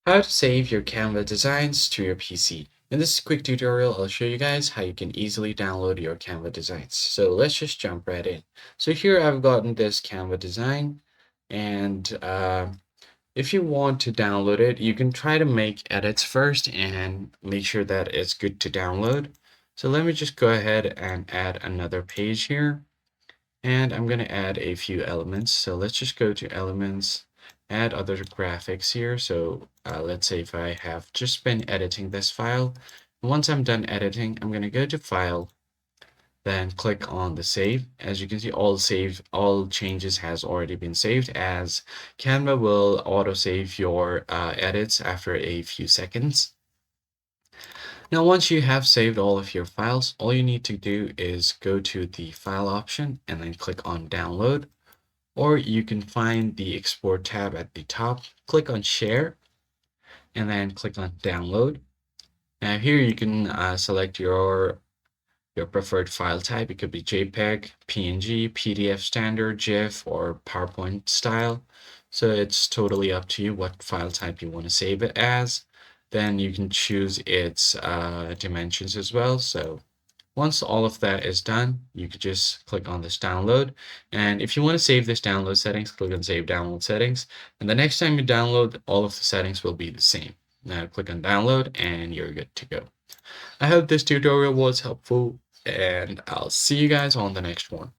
How to save your Canva designs to your PC. In this quick tutorial, I'll show you guys how you can easily download your Canva designs. So let's just jump right in. So here I've gotten this Canva design, and if you want to download it, you can try to make edits first and make sure that it's good to download. So let me just go ahead and add another page here. And I'm going to add a few elements. So let's just go to elements, add other graphics here. So let's say if I have just been editing this file, once I'm done editing, I'm going to go to file, then click on the save. As you can see, all changes has already been saved, as Canva will auto save your edits after a few seconds. Now, once you have saved all of your files, all you need to do is go to the file option and then click on download. Or you can find the export tab at the top, click on share, and then click on download. Now here you can select your preferred file type. It could be JPEG, PNG, PDF standard, GIF, or PowerPoint style. So it's totally up to you what file type you want to save it as. Then you can choose its dimensions as well. So once all of that is done, you could just click on this download. And if you want to save this download settings, click on save download settings. And the next time you download, all of the settings will be the same. Now click on download and you're good to go. I hope this tutorial was helpful, and I'll see you guys on the next one.